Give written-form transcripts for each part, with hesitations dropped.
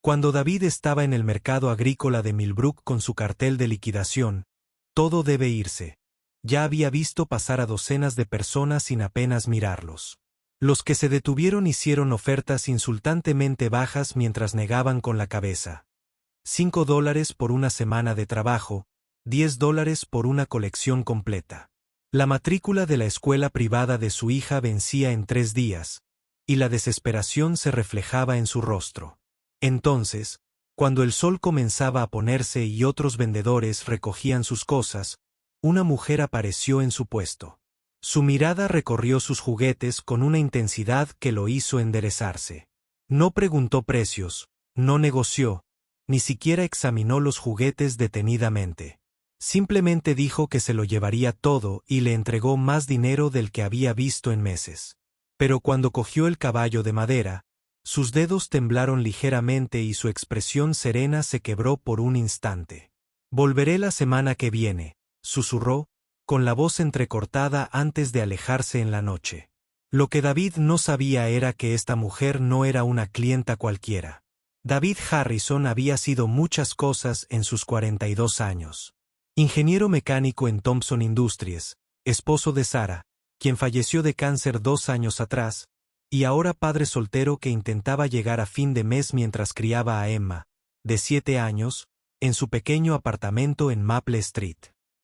Cuando David estaba en el mercado agrícola de Millbrook con su cartel de liquidación, todo debe irse, ya había visto pasar a docenas de personas sin apenas mirarlos. Los que se detuvieron hicieron ofertas insultantemente bajas mientras negaban con la cabeza. $5 por una semana de trabajo, $10 por una colección completa. La matrícula de la escuela privada de su hija vencía en 3 días, y la desesperación se reflejaba en su rostro. Entonces, cuando el sol comenzaba a ponerse y otros vendedores recogían sus cosas, una mujer apareció en su puesto. Su mirada recorrió sus juguetes con una intensidad que lo hizo enderezarse. No preguntó precios, no negoció, ni siquiera examinó los juguetes detenidamente. Simplemente dijo que se lo llevaría todo y le entregó más dinero del que había visto en meses. Pero cuando cogió el caballo de madera, sus dedos temblaron ligeramente y su expresión serena se quebró por un instante. «Volveré la semana que viene», susurró, con la voz entrecortada antes de alejarse en la noche. Lo que David no sabía era que esta mujer no era una clienta cualquiera. David Harrison había sido muchas cosas en sus 42 años. Ingeniero mecánico en Thompson Industries, esposo de Sarah, quien falleció de cáncer 2 años atrás, y ahora padre soltero que intentaba llegar a fin de mes mientras criaba a Emma, de 7 años, en su pequeño apartamento en Maple Street.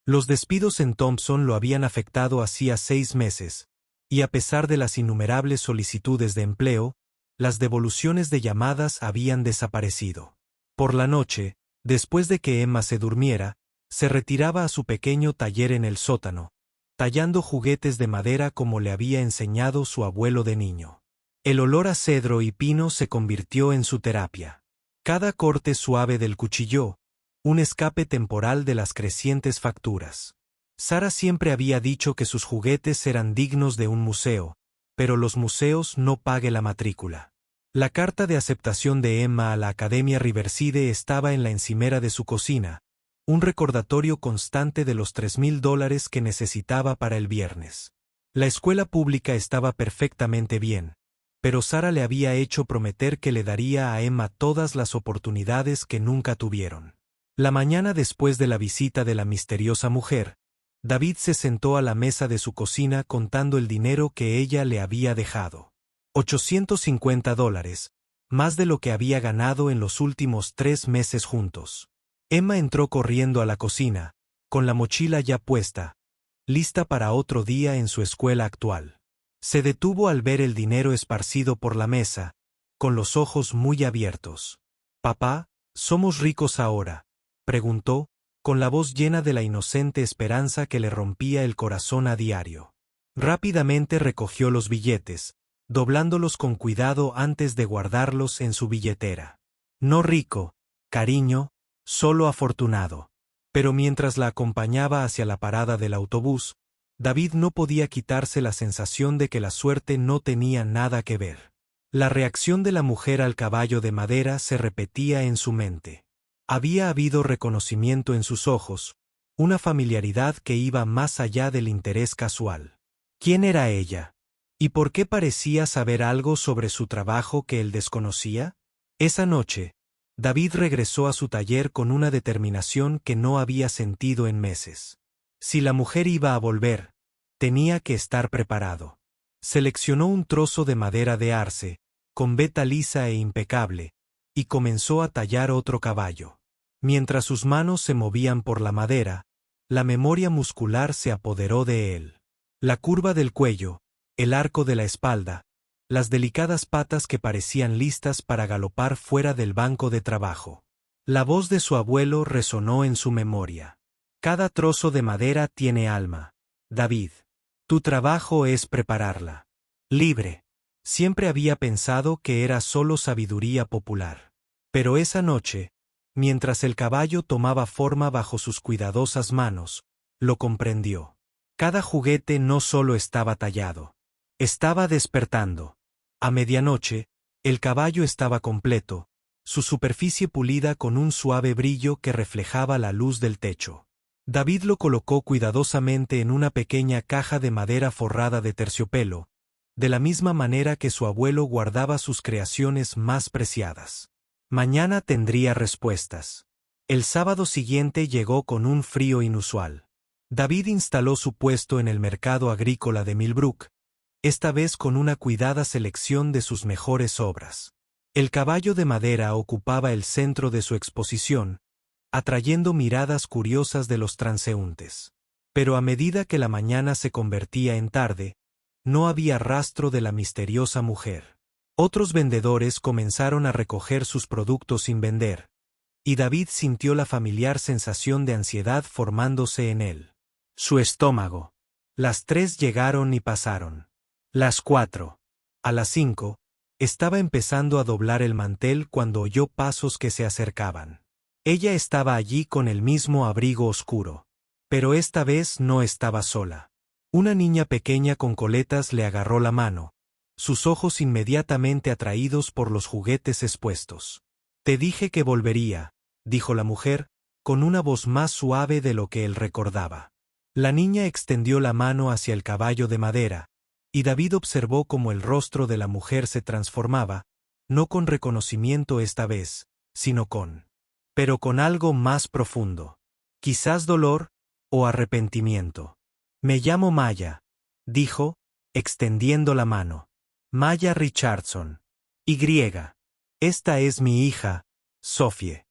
Los despidos en Thompson lo habían afectado hacía 6 meses, y a pesar de las innumerables solicitudes de empleo, las devoluciones de llamadas habían desaparecido. Por la noche, después de que Emma se durmiera, se retiraba a su pequeño taller en el sótano, tallando juguetes de madera como le había enseñado su abuelo de niño. El olor a cedro y pino se convirtió en su terapia. Cada corte suave del cuchillo, un escape temporal de las crecientes facturas. Sarah siempre había dicho que sus juguetes eran dignos de un museo, pero los museos no pagan la matrícula. La carta de aceptación de Emma a la Academia Riverside estaba en la encimera de su cocina, un recordatorio constante de los $3,000 que necesitaba para el viernes. La escuela pública estaba perfectamente bien, pero Sarah le había hecho prometer que le daría a Emma todas las oportunidades que nunca tuvieron. La mañana después de la visita de la misteriosa mujer, David se sentó a la mesa de su cocina contando el dinero que ella le había dejado. $850, más de lo que había ganado en los últimos 3 meses juntos. Emma entró corriendo a la cocina, con la mochila ya puesta, lista para otro día en su escuela actual. Se detuvo al ver el dinero esparcido por la mesa, con los ojos muy abiertos. «Papá, ¿somos ricos ahora?», preguntó, con la voz llena de la inocente esperanza que le rompía el corazón a diario. Rápidamente recogió los billetes, doblándolos con cuidado antes de guardarlos en su billetera. «No rico, cariño, solo afortunado». Pero mientras la acompañaba hacia la parada del autobús, David no podía quitarse la sensación de que la suerte no tenía nada que ver. La reacción de la mujer al caballo de madera se repetía en su mente. Había habido reconocimiento en sus ojos, una familiaridad que iba más allá del interés casual. ¿Quién era ella? ¿Y por qué parecía saber algo sobre su trabajo que él desconocía? Esa noche, David regresó a su taller con una determinación que no había sentido en meses. Si la mujer iba a volver, tenía que estar preparado. Seleccionó un trozo de madera de arce, con veta lisa e impecable, y comenzó a tallar otro caballo. Mientras sus manos se movían por la madera, la memoria muscular se apoderó de él. La curva del cuello, el arco de la espalda, las delicadas patas que parecían listas para galopar fuera del banco de trabajo. La voz de su abuelo resonó en su memoria. «Cada trozo de madera tiene alma, David. Tu trabajo es prepararla. Libre». Siempre había pensado que era solo sabiduría popular. Pero esa noche, mientras el caballo tomaba forma bajo sus cuidadosas manos, lo comprendió. Cada juguete no solo estaba tallado. Estaba despertando. A medianoche, el caballo estaba completo, su superficie pulida con un suave brillo que reflejaba la luz del techo. David lo colocó cuidadosamente en una pequeña caja de madera forrada de terciopelo, de la misma manera que su abuelo guardaba sus creaciones más preciadas. Mañana tendría respuestas. El sábado siguiente llegó con un frío inusual. David instaló su puesto en el mercado agrícola de Millbrook, esta vez con una cuidada selección de sus mejores obras. El caballo de madera ocupaba el centro de su exposición, atrayendo miradas curiosas de los transeúntes. Pero a medida que la mañana se convertía en tarde, no había rastro de la misteriosa mujer. Otros vendedores comenzaron a recoger sus productos sin vender, y David sintió la familiar sensación de ansiedad formándose en él. Su estómago. Las 3 llegaron y pasaron. Las 4. A las 5, estaba empezando a doblar el mantel cuando oyó pasos que se acercaban. Ella estaba allí con el mismo abrigo oscuro. Pero esta vez no estaba sola. Una niña pequeña con coletas le agarró la mano, sus ojos inmediatamente atraídos por los juguetes expuestos. «Te dije que volvería», dijo la mujer, con una voz más suave de lo que él recordaba. La niña extendió la mano hacia el caballo de madera, y David observó cómo el rostro de la mujer se transformaba, no con reconocimiento esta vez, sino pero con algo más profundo. Quizás dolor o arrepentimiento. «Me llamo Maya», dijo, extendiendo la mano. «Maya Richardson. Y. Esta es mi hija, Sophie».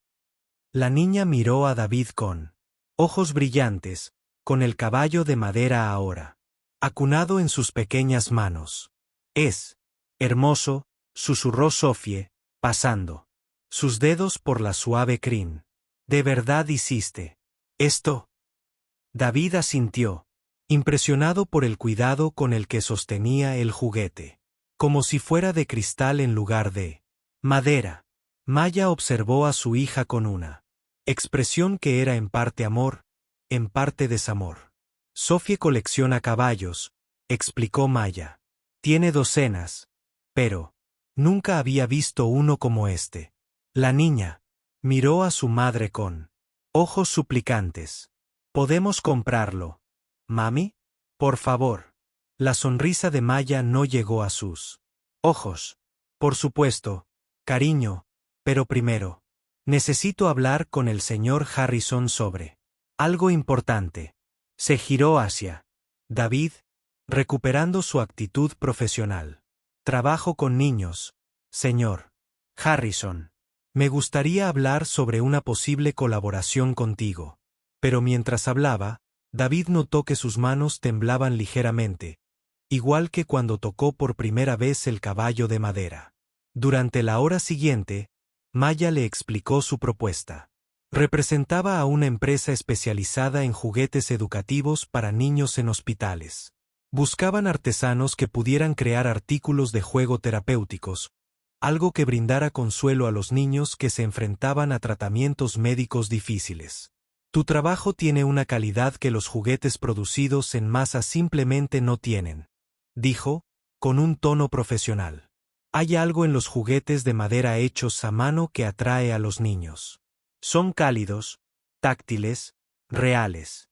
La niña miró a David con ojos brillantes, con el caballo de madera ahora acunado en sus pequeñas manos. «Es hermoso», susurró Sophie, pasando sus dedos por la suave crin. «¿De verdad hiciste esto?» David asintió, impresionado por el cuidado con el que sostenía el juguete. Como si fuera de cristal en lugar de madera. Maya observó a su hija con una expresión que era en parte amor, en parte desamor. «Sophie colecciona caballos», explicó Maya. «Tiene docenas, pero nunca había visto uno como este». La niña miró a su madre con ojos suplicantes. «¿Podemos comprarlo, mami? Por favor». La sonrisa de Maya no llegó a sus ojos. «Por supuesto, cariño, pero primero, necesito hablar con el señor Harrison sobre algo importante». Se giró hacia David, recuperando su actitud profesional. «Trabajo con niños, señor Harrison. Me gustaría hablar sobre una posible colaboración contigo». Pero mientras hablaba, David notó que sus manos temblaban ligeramente, igual que cuando tocó por primera vez el caballo de madera. Durante la hora siguiente, Maya le explicó su propuesta. Representaba a una empresa especializada en juguetes educativos para niños en hospitales. Buscaban artesanos que pudieran crear artículos de juego terapéuticos, algo que brindara consuelo a los niños que se enfrentaban a tratamientos médicos difíciles. «Tu trabajo tiene una calidad que los juguetes producidos en masa simplemente no tienen», dijo, con un tono profesional. «Hay algo en los juguetes de madera hechos a mano que atrae a los niños. Son cálidos, táctiles, reales».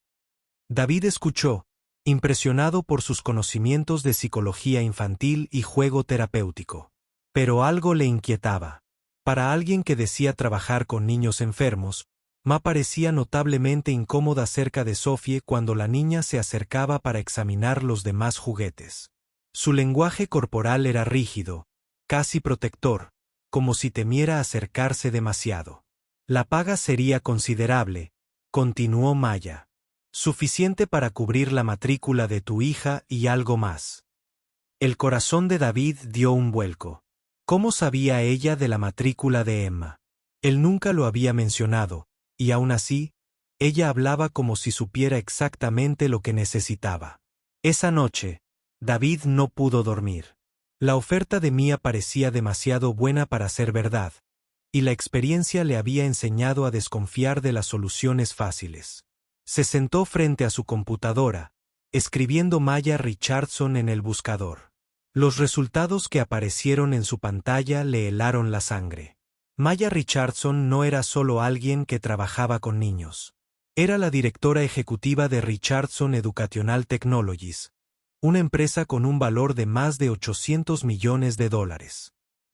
David escuchó, impresionado por sus conocimientos de psicología infantil y juego terapéutico. Pero algo le inquietaba. Para alguien que decía trabajar con niños enfermos, Ma parecía notablemente incómoda cerca de Sophie cuando la niña se acercaba para examinar los demás juguetes. Su lenguaje corporal era rígido, casi protector, como si temiera acercarse demasiado. «La paga sería considerable», continuó Maya. «Suficiente para cubrir la matrícula de tu hija y algo más». El corazón de David dio un vuelco. ¿Cómo sabía ella de la matrícula de Emma? Él nunca lo había mencionado, y aún así, ella hablaba como si supiera exactamente lo que necesitaba. Esa noche, David no pudo dormir. La oferta de Mia parecía demasiado buena para ser verdad, y la experiencia le había enseñado a desconfiar de las soluciones fáciles. Se sentó frente a su computadora, escribiendo Maya Richardson en el buscador. Los resultados que aparecieron en su pantalla le helaron la sangre. Maya Richardson no era solo alguien que trabajaba con niños. Era la directora ejecutiva de Richardson Educational Technologies, una empresa con un valor de más de $800 millones.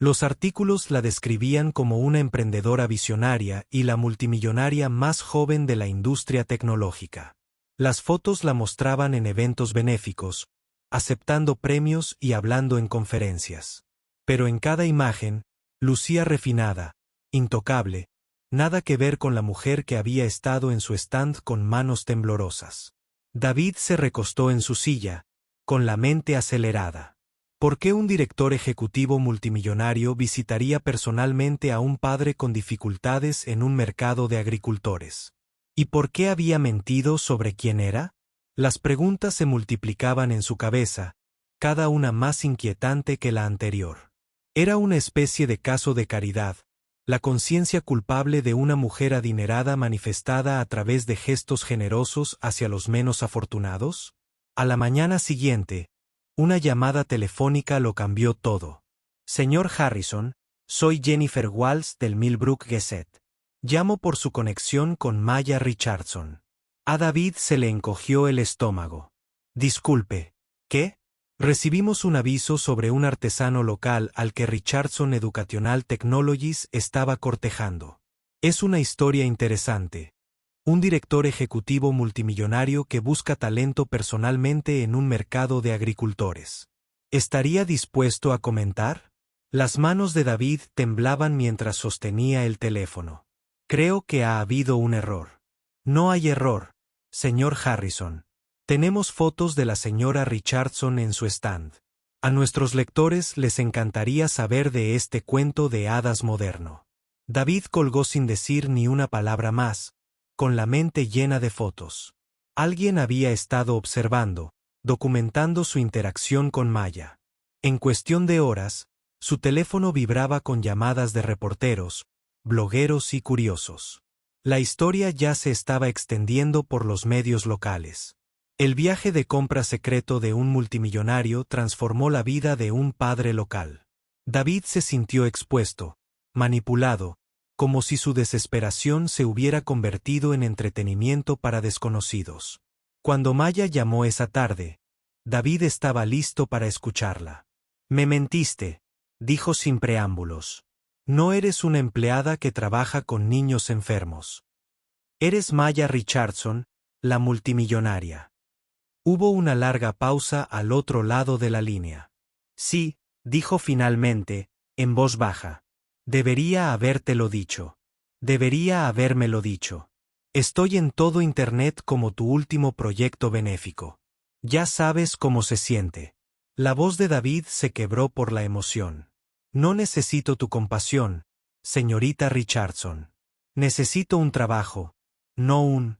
Los artículos la describían como una emprendedora visionaria y la multimillonaria más joven de la industria tecnológica. Las fotos la mostraban en eventos benéficos, aceptando premios y hablando en conferencias. Pero en cada imagen, lucía refinada, intocable, nada que ver con la mujer que había estado en su stand con manos temblorosas. David se recostó en su silla, con la mente acelerada. ¿Por qué un director ejecutivo multimillonario visitaría personalmente a un padre con dificultades en un mercado de agricultores? ¿Y por qué había mentido sobre quién era? Las preguntas se multiplicaban en su cabeza, cada una más inquietante que la anterior. Era una especie de caso de caridad, la conciencia culpable de una mujer adinerada manifestada a través de gestos generosos hacia los menos afortunados. A la mañana siguiente, una llamada telefónica lo cambió todo. Señor Harrison, soy Jennifer Walls del Millbrook Gazette. Llamo por su conexión con Maya Richardson. A David se le encogió el estómago. Disculpe, ¿qué? Recibimos un aviso sobre un artesano local al que Richardson Educational Technologies estaba cortejando. Es una historia interesante. Un director ejecutivo multimillonario que busca talento personalmente en un mercado de agricultores. ¿Estaría dispuesto a comentar? Las manos de David temblaban mientras sostenía el teléfono. Creo que ha habido un error. No hay error, señor Harrison. Tenemos fotos de la señora Richardson en su stand. A nuestros lectores les encantaría saber de este cuento de hadas moderno. David colgó sin decir ni una palabra más, con la mente llena de fotos. Alguien había estado observando, documentando su interacción con Maya. En cuestión de horas, su teléfono vibraba con llamadas de reporteros, blogueros y curiosos. La historia ya se estaba extendiendo por los medios locales. El viaje de compra secreto de un multimillonario transformó la vida de un padre local. David se sintió expuesto, manipulado, como si su desesperación se hubiera convertido en entretenimiento para desconocidos. Cuando Maya llamó esa tarde, David estaba listo para escucharla. Me mentiste, dijo sin preámbulos. No eres una empleada que trabaja con niños enfermos. Eres Maya Richardson, la multimillonaria. Hubo una larga pausa al otro lado de la línea. Sí, dijo finalmente, en voz baja. Debería habértelo dicho. Debería habérmelo dicho. Estoy en todo Internet como tu último proyecto benéfico. Ya sabes cómo se siente. La voz de David se quebró por la emoción. No necesito tu compasión, señorita Richardson. Necesito un trabajo, no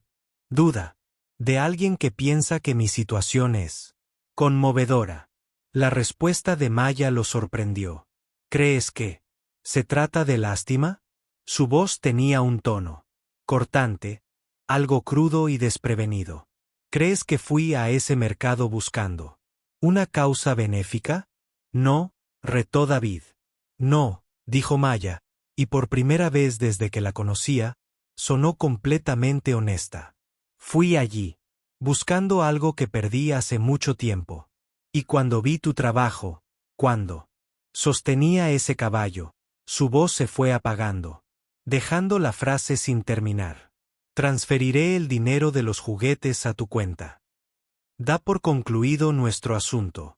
duda. De alguien que piensa que mi situación es conmovedora. La respuesta de Maya lo sorprendió. ¿Crees que se trata de lástima? Su voz tenía un tono cortante, algo crudo y desprevenido. ¿Crees que fui a ese mercado buscando una causa benéfica? No, retó David. No, dijo Maya, y por primera vez desde que la conocía, sonó completamente honesta. Fui allí, buscando algo que perdí hace mucho tiempo. Y cuando vi tu trabajo, cuando sostenía ese caballo, su voz se fue apagando, dejando la frase sin terminar. Transferiré el dinero de los juguetes a tu cuenta. Da por concluido nuestro asunto.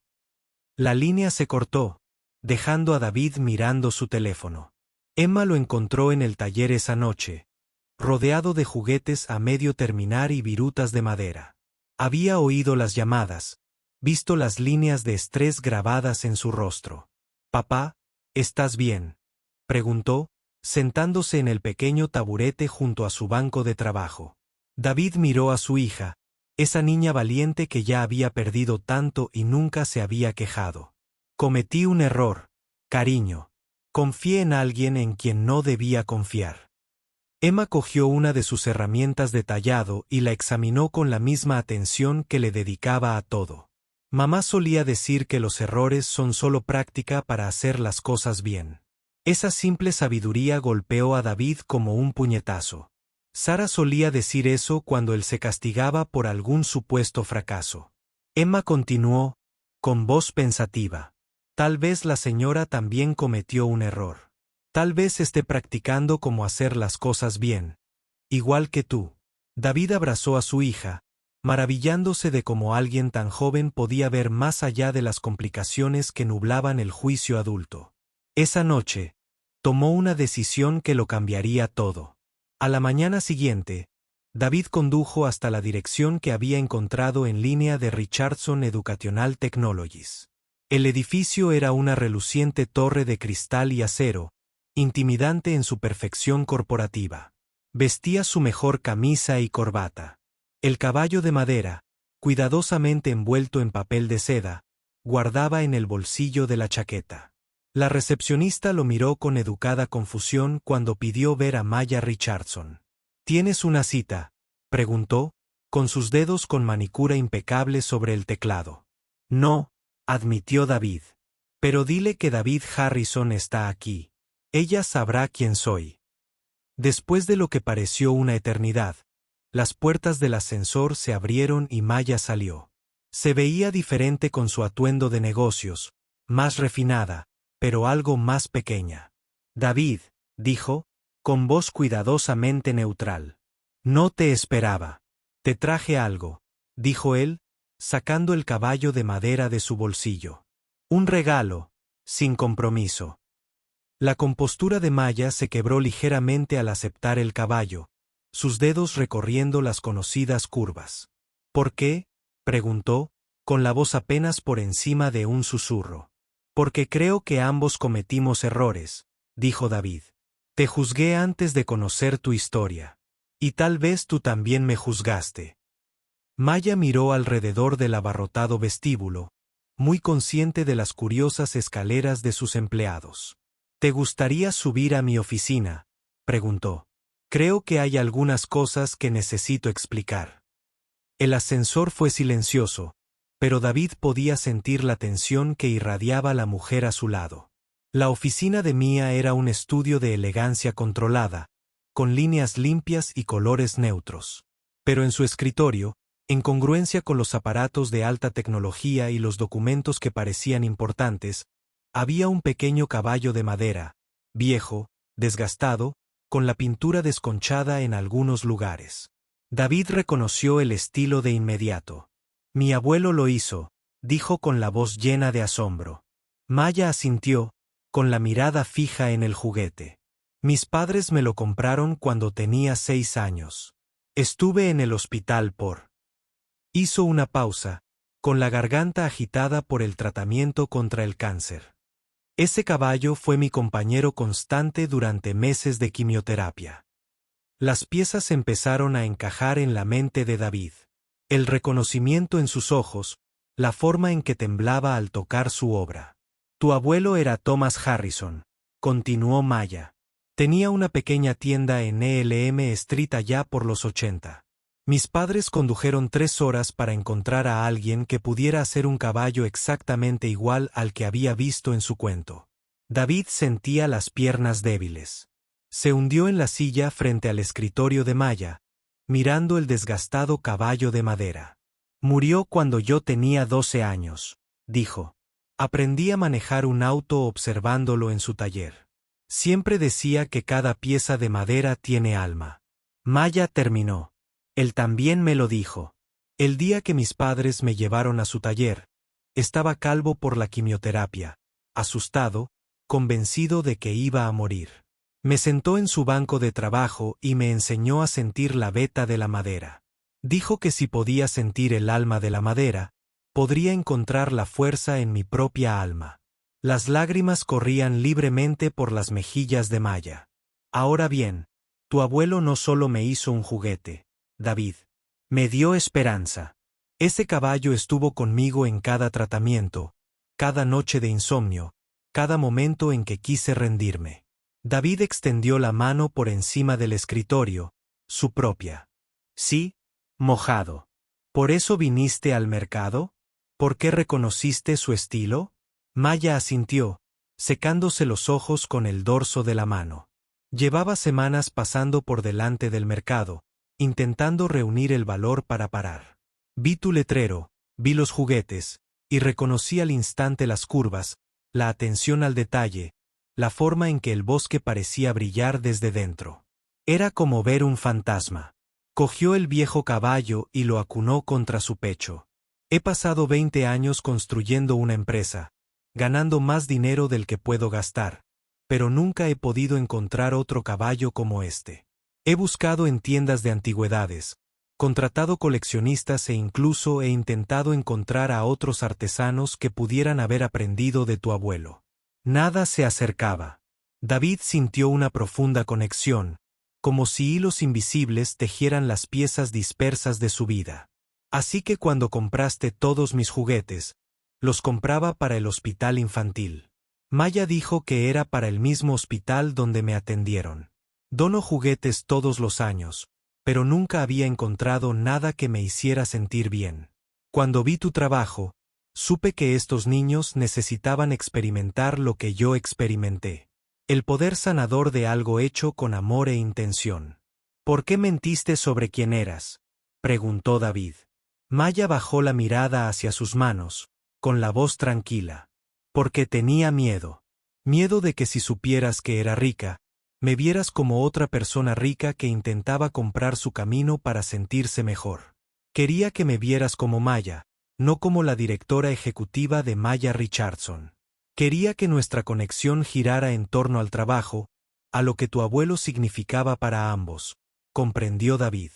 La línea se cortó, dejando a David mirando su teléfono. Emma lo encontró en el taller esa noche, rodeado de juguetes a medio terminar y virutas de madera. Había oído las llamadas, visto las líneas de estrés grabadas en su rostro. «Papá, ¿estás bien?», preguntó, sentándose en el pequeño taburete junto a su banco de trabajo. David miró a su hija, esa niña valiente que ya había perdido tanto y nunca se había quejado. «Cometí un error, cariño. Confié en alguien en quien no debía confiar». Emma cogió una de sus herramientas de tallado y la examinó con la misma atención que le dedicaba a todo. Mamá solía decir que los errores son solo práctica para hacer las cosas bien. Esa simple sabiduría golpeó a David como un puñetazo. Sara solía decir eso cuando él se castigaba por algún supuesto fracaso. Emma continuó, con voz pensativa. Tal vez la señora también cometió un error. Tal vez esté practicando cómo hacer las cosas bien. Igual que tú. David abrazó a su hija, maravillándose de cómo alguien tan joven podía ver más allá de las complicaciones que nublaban el juicio adulto. Esa noche, tomó una decisión que lo cambiaría todo. A la mañana siguiente, David condujo hasta la dirección que había encontrado en línea de Richardson Educational Technologies. El edificio era una reluciente torre de cristal y acero, intimidante en su perfección corporativa. Vestía su mejor camisa y corbata. El caballo de madera, cuidadosamente envuelto en papel de seda, guardaba en el bolsillo de la chaqueta. La recepcionista lo miró con educada confusión cuando pidió ver a Maya Richardson. ¿Tienes una cita?, preguntó, con sus dedos con manicura impecable sobre el teclado. No, admitió David. Pero dile que David Harrison está aquí. Ella sabrá quién soy. Después de lo que pareció una eternidad, las puertas del ascensor se abrieron y Maya salió. Se veía diferente con su atuendo de negocios, más refinada, pero algo más pequeña. David, dijo, con voz cuidadosamente neutral. No te esperaba. Te traje algo, dijo él, sacando el caballo de madera de su bolsillo. Un regalo, sin compromiso. La compostura de Maya se quebró ligeramente al aceptar el caballo, sus dedos recorriendo las conocidas curvas. ¿Por qué?, preguntó, con la voz apenas por encima de un susurro. Porque creo que ambos cometimos errores, dijo David. Te juzgué antes de conocer tu historia. Y tal vez tú también me juzgaste. Maya miró alrededor del abarrotado vestíbulo, muy consciente de las curiosas escaleras de sus empleados. ¿Te gustaría subir a mi oficina?, preguntó. Creo que hay algunas cosas que necesito explicar. El ascensor fue silencioso, pero David podía sentir la tensión que irradiaba la mujer a su lado. La oficina de Mia era un estudio de elegancia controlada, con líneas limpias y colores neutros. Pero en su escritorio, en congruencia con los aparatos de alta tecnología y los documentos que parecían importantes, había un pequeño caballo de madera, viejo, desgastado, con la pintura desconchada en algunos lugares. David reconoció el estilo de inmediato. Mi abuelo lo hizo, dijo con la voz llena de asombro. Maya asintió, con la mirada fija en el juguete. Mis padres me lo compraron cuando tenía 6 años. Estuve en el hospital por... Hizo una pausa, con la garganta agitada por el tratamiento contra el cáncer. Ese caballo fue mi compañero constante durante meses de quimioterapia. Las piezas empezaron a encajar en la mente de David. El reconocimiento en sus ojos, la forma en que temblaba al tocar su obra. Tu abuelo era Thomas Harrison, continuó Maya. Tenía una pequeña tienda en ELM Street allá por los 80. Mis padres condujeron 3 horas para encontrar a alguien que pudiera hacer un caballo exactamente igual al que había visto en su cuento. David sentía las piernas débiles. Se hundió en la silla frente al escritorio de Maya, mirando el desgastado caballo de madera. Murió cuando yo tenía 12 años, dijo. Aprendí a manejar un auto observándolo en su taller. Siempre decía que cada pieza de madera tiene alma. Maya terminó. Él también me lo dijo. El día que mis padres me llevaron a su taller, estaba calvo por la quimioterapia, asustado, convencido de que iba a morir. Me sentó en su banco de trabajo y me enseñó a sentir la veta de la madera. Dijo que si podía sentir el alma de la madera, podría encontrar la fuerza en mi propia alma. Las lágrimas corrían libremente por las mejillas de Maya. Ahora bien, tu abuelo no solo me hizo un juguete, David. Me dio esperanza. Ese caballo estuvo conmigo en cada tratamiento, cada noche de insomnio, cada momento en que quise rendirme. David extendió la mano por encima del escritorio, su propia. Sí, mojado. ¿Por eso viniste al mercado? ¿Por qué reconociste su estilo? Maya asintió, secándose los ojos con el dorso de la mano. Llevaba semanas pasando por delante del mercado, intentando reunir el valor para parar. Vi tu letrero, vi los juguetes, y reconocí al instante las curvas, la atención al detalle, la forma en que el bosque parecía brillar desde dentro. Era como ver un fantasma. Cogió el viejo caballo y lo acunó contra su pecho. He pasado 20 años construyendo una empresa, ganando más dinero del que puedo gastar, pero nunca he podido encontrar otro caballo como este. He buscado en tiendas de antigüedades, contratado coleccionistas e incluso he intentado encontrar a otros artesanos que pudieran haber aprendido de tu abuelo. Nada se acercaba. David sintió una profunda conexión, como si hilos invisibles tejieran las piezas dispersas de su vida. Así que cuando compraste todos mis juguetes, los compraba para el hospital infantil. Maya dijo que era para el mismo hospital donde me atendieron. Dono juguetes todos los años, pero nunca había encontrado nada que me hiciera sentir bien. Cuando vi tu trabajo, supe que estos niños necesitaban experimentar lo que yo experimenté. El poder sanador de algo hecho con amor e intención. ¿Por qué mentiste sobre quién eras?, preguntó David. Maya bajó la mirada hacia sus manos, con la voz tranquila. Porque tenía miedo. Miedo de que si supieras que era rica, me vieras como otra persona rica que intentaba comprar su camino para sentirse mejor. Quería que me vieras como Maya, no como la directora ejecutiva de Maya Richardson. Quería que nuestra conexión girara en torno al trabajo, a lo que tu abuelo significaba para ambos, comprendió David.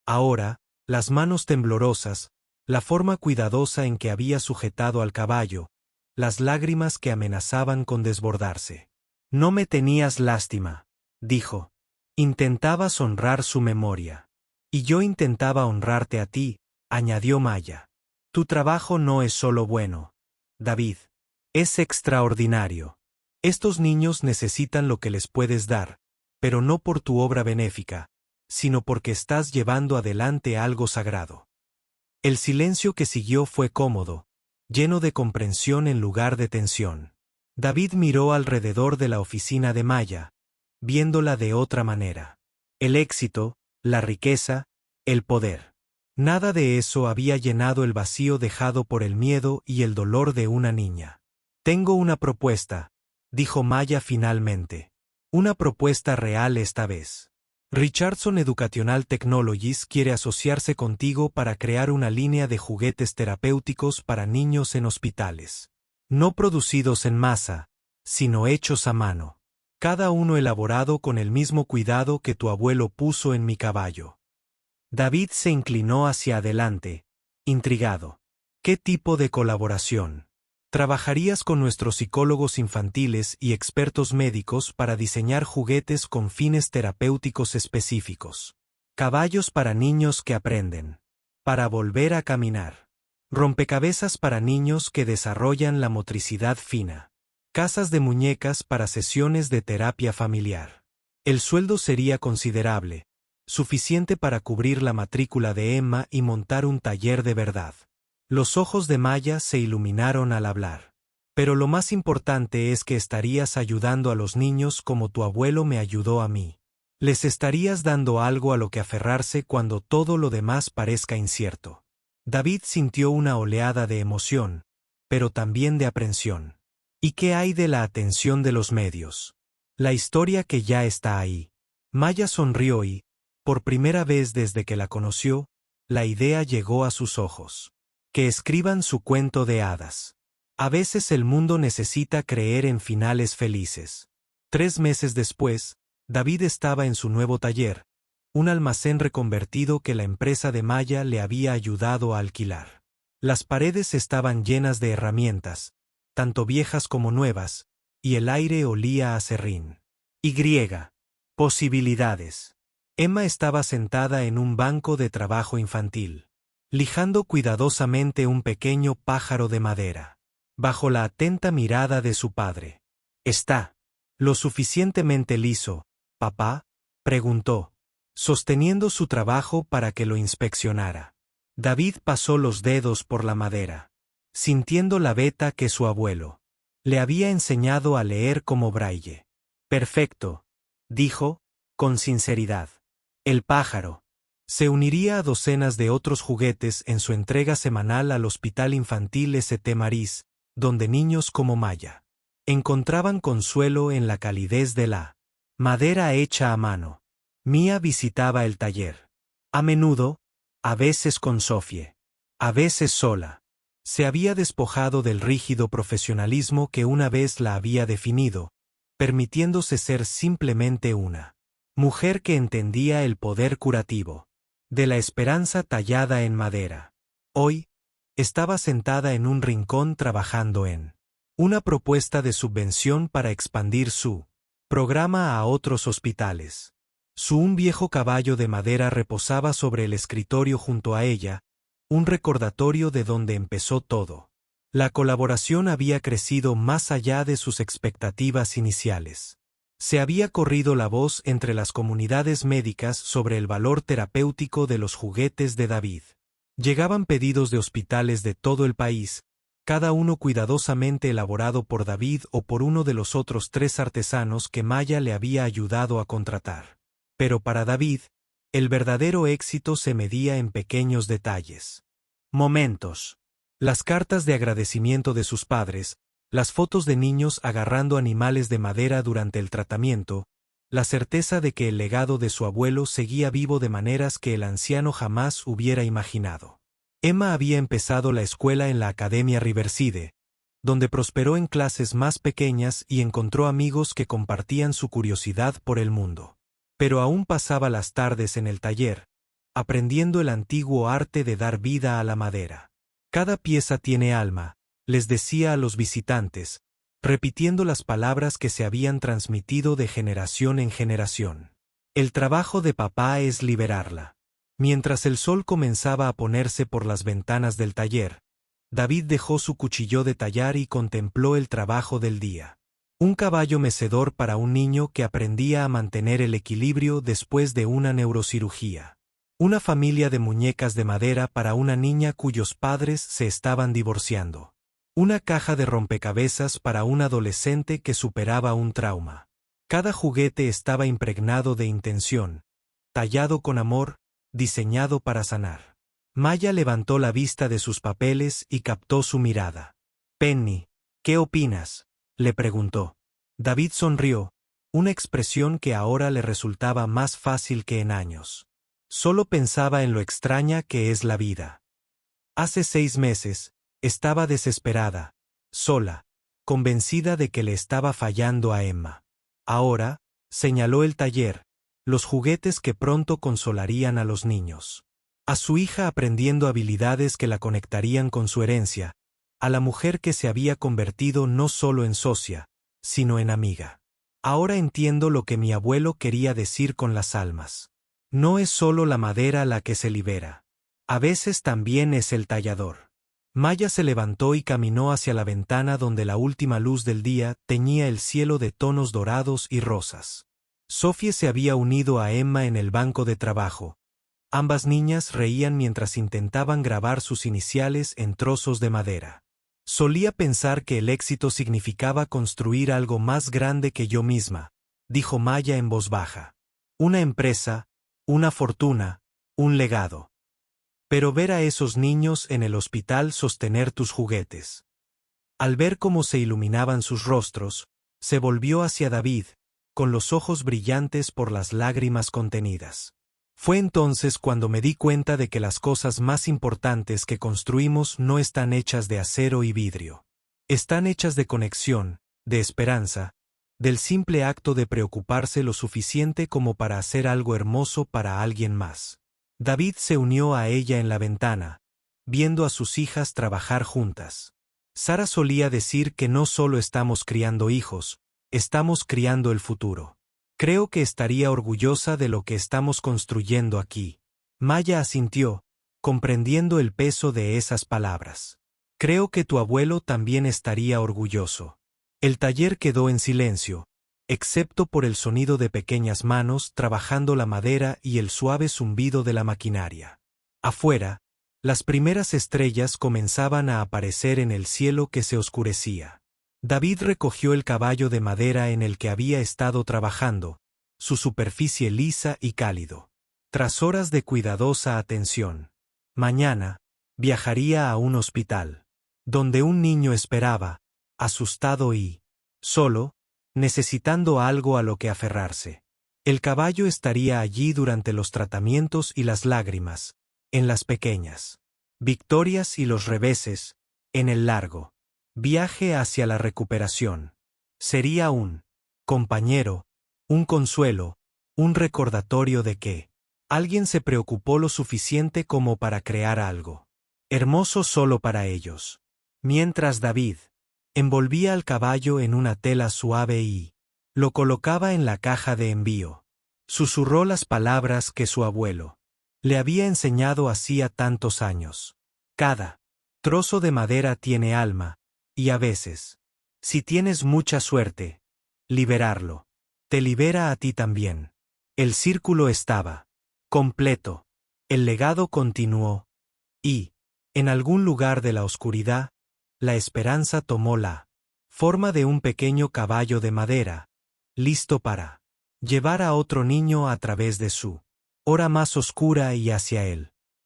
Ahora, las manos temblorosas, la forma cuidadosa en que había sujetado al caballo, las lágrimas que amenazaban con desbordarse. No me tenías lástima, dijo. Intentabas honrar su memoria. Y yo intentaba honrarte a ti, añadió Maya. Tu trabajo no es solo bueno, David. Es extraordinario. Estos niños necesitan lo que les puedes dar, pero no por tu obra benéfica, sino porque estás llevando adelante algo sagrado. El silencio que siguió fue cómodo, lleno de comprensión en lugar de tensión. David miró alrededor de la oficina de Maya, viéndola de otra manera. El éxito, la riqueza, el poder. Nada de eso había llenado el vacío dejado por el miedo y el dolor de una niña. Tengo una propuesta, dijo Maya finalmente. Una propuesta real esta vez. Richardson Educational Technologies quiere asociarse contigo para crear una línea de juguetes terapéuticos para niños en hospitales. No producidos en masa, sino hechos a mano. Cada uno elaborado con el mismo cuidado que tu abuelo puso en mi caballo. David se inclinó hacia adelante, intrigado. ¿Qué tipo de colaboración? ¿Trabajarías con nuestros psicólogos infantiles y expertos médicos para diseñar juguetes con fines terapéuticos específicos? Caballos para niños que aprenden. Para volver a caminar. Rompecabezas para niños que desarrollan la motricidad fina. Casas de muñecas para sesiones de terapia familiar. El sueldo sería considerable, suficiente para cubrir la matrícula de Emma y montar un taller de verdad. Los ojos de Maya se iluminaron al hablar. Pero lo más importante es que estarías ayudando a los niños como tu abuelo me ayudó a mí. Les estarías dando algo a lo que aferrarse cuando todo lo demás parezca incierto. David sintió una oleada de emoción, pero también de aprensión. ¿Y qué hay de la atención de los medios? La historia que ya está ahí. Maya sonrió y, por primera vez desde que la conoció, la idea llegó a sus ojos. Que escriban su cuento de hadas. A veces el mundo necesita creer en finales felices. 3 meses después, David estaba en su nuevo taller, un almacén reconvertido que la empresa de Maya le había ayudado a alquilar. Las paredes estaban llenas de herramientas, tanto viejas como nuevas, y el aire olía a serrín. Posibilidades. Emma estaba sentada en un banco de trabajo infantil, lijando cuidadosamente un pequeño pájaro de madera, bajo la atenta mirada de su padre. ¿Está lo suficientemente liso, papá?, preguntó, sosteniendo su trabajo para que lo inspeccionara. David pasó los dedos por la madera, sintiendo la veta que su abuelo le había enseñado a leer como braille. Perfecto, dijo, con sinceridad. El pájaro se uniría a docenas de otros juguetes en su entrega semanal al Hospital Infantil St. Mary's, donde niños como Maya Encontraban consuelo en la calidez de la madera hecha a mano. Mia visitaba el taller. A menudo, a veces con Sofie. A veces sola. Se había despojado del rígido profesionalismo que una vez la había definido, permitiéndose ser simplemente una mujer que entendía el poder curativo de la esperanza tallada en madera. Hoy, estaba sentada en un rincón trabajando en una propuesta de subvención para expandir su programa a otros hospitales. Un viejo caballo de madera reposaba sobre el escritorio junto a ella, un recordatorio de donde empezó todo. La colaboración había crecido más allá de sus expectativas iniciales. Se había corrido la voz entre las comunidades médicas sobre el valor terapéutico de los juguetes de David. Llegaban pedidos de hospitales de todo el país, cada uno cuidadosamente elaborado por David o por uno de los otros 3 artesanos que Maya le había ayudado a contratar. Pero para David, el verdadero éxito se medía en pequeños detalles. Momentos. Las cartas de agradecimiento de sus padres, las fotos de niños agarrando animales de madera durante el tratamiento, la certeza de que el legado de su abuelo seguía vivo de maneras que el anciano jamás hubiera imaginado. Emma había empezado la escuela en la Academia Riverside, donde prosperó en clases más pequeñas y encontró amigos que compartían su curiosidad por el mundo. Pero aún pasaba las tardes en el taller, aprendiendo el antiguo arte de dar vida a la madera. Cada pieza tiene alma, les decía a los visitantes, repitiendo las palabras que se habían transmitido de generación en generación. El trabajo de papá es liberarla. Mientras el sol comenzaba a ponerse por las ventanas del taller, David dejó su cuchillo de tallar y contempló el trabajo del día. Un caballo mecedor para un niño que aprendía a mantener el equilibrio después de una neurocirugía. Una familia de muñecas de madera para una niña cuyos padres se estaban divorciando. Una caja de rompecabezas para un adolescente que superaba un trauma. Cada juguete estaba impregnado de intención, tallado con amor, diseñado para sanar. Maya levantó la vista de sus papeles y captó su mirada. «Penny, ¿qué opinas?», le preguntó. David sonrió, una expresión que ahora le resultaba más fácil que en años. Solo pensaba en lo extraña que es la vida. Hace 6 meses, estaba desesperada, sola, convencida de que le estaba fallando a Emma. Ahora, señaló el taller, los juguetes que pronto consolarían a los niños. A su hija aprendiendo habilidades que la conectarían con su herencia, a la mujer que se había convertido no solo en socia, sino en amiga. Ahora entiendo lo que mi abuelo quería decir con las almas. No es solo la madera la que se libera. A veces también es el tallador. Maya se levantó y caminó hacia la ventana donde la última luz del día teñía el cielo de tonos dorados y rosas. Sofie se había unido a Emma en el banco de trabajo. Ambas niñas reían mientras intentaban grabar sus iniciales en trozos de madera. Solía pensar que el éxito significaba construir algo más grande que yo misma, dijo Maya en voz baja. Una empresa, una fortuna, un legado. Pero ver a esos niños en el hospital sostener tus juguetes. Al ver cómo se iluminaban sus rostros, se volvió hacia David, con los ojos brillantes por las lágrimas contenidas. Fue entonces cuando me di cuenta de que las cosas más importantes que construimos no están hechas de acero y vidrio. Están hechas de conexión, de esperanza, del simple acto de preocuparse lo suficiente como para hacer algo hermoso para alguien más. David se unió a ella en la ventana, viendo a sus hijas trabajar juntas. Sara solía decir que no solo estamos criando hijos, estamos criando el futuro. Creo que estaría orgullosa de lo que estamos construyendo aquí. Maya asintió, comprendiendo el peso de esas palabras. Creo que tu abuelo también estaría orgulloso. El taller quedó en silencio, excepto por el sonido de pequeñas manos trabajando la madera y el suave zumbido de la maquinaria. Afuera, las primeras estrellas comenzaban a aparecer en el cielo que se oscurecía. David recogió el caballo de madera en el que había estado trabajando, su superficie lisa y cálido. Tras horas de cuidadosa atención, mañana, viajaría a un hospital, donde un niño esperaba, asustado y solo, necesitando algo a lo que aferrarse. El caballo estaría allí durante los tratamientos y las lágrimas, en las pequeñas victorias y los reveses, en el largo viaje hacia la recuperación. Sería un compañero, un consuelo, un recordatorio de que alguien se preocupó lo suficiente como para crear algo hermoso solo para ellos. Mientras David envolvía al caballo en una tela suave y lo colocaba en la caja de envío, susurró las palabras que su abuelo le había enseñado hacía tantos años. Cada trozo de madera tiene alma, y a veces, si tienes mucha suerte, liberarlo te libera a ti también. El círculo estaba completo. El legado continuó. Y, en algún lugar de la oscuridad, la esperanza tomó la forma de un pequeño caballo de madera, listo para llevar a otro niño a través de su hora más oscura y hacia él.